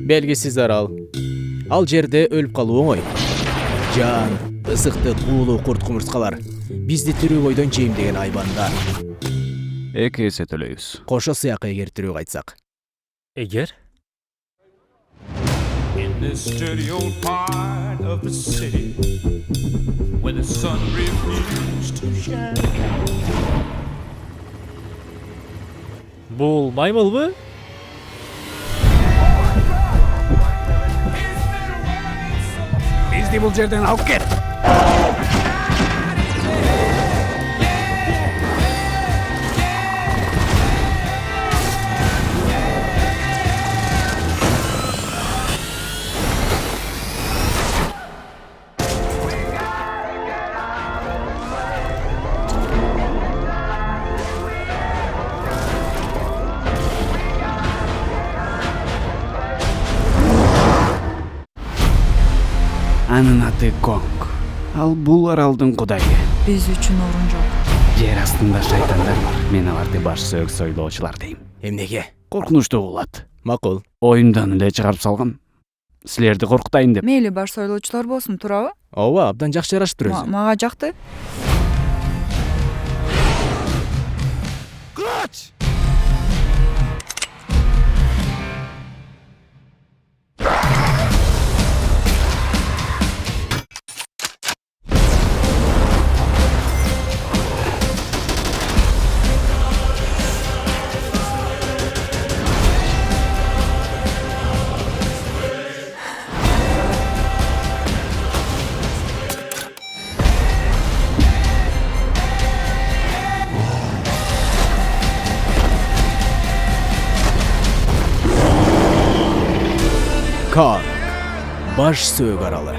Белгисиз арал. Ал жерде өлүп калуу оңой. Жан, ысыктык, уулуу курт-кумурскалар. Бизди тирүү бойдон жемдеген айбандар. 2 эсе төлөйбүз. Кошо сыякка эгертирүү кайтсак. Эгер? In this dirty old part of the city where the sun refused to shine. Бул маймылбы? Бизди бул жерден алып кет. Анын аты Конг. Ал бул аралдын кудайы. Биз үчүн орун жок. Жер астында шайтандар бар. Мен аларды баш сөөк сойлоочулар дейм. Эмнеге? Коркунучтуу болот. Макул. Оюмдан эле чыгарып салгам. Силерди коркутайын деп. Мейли баш сойлоочулар болсун, туурабы? Ооба, абдан жакшы жарашып тур өзү. Мага жакты. Кач! Конг. Баш сөөк аралы.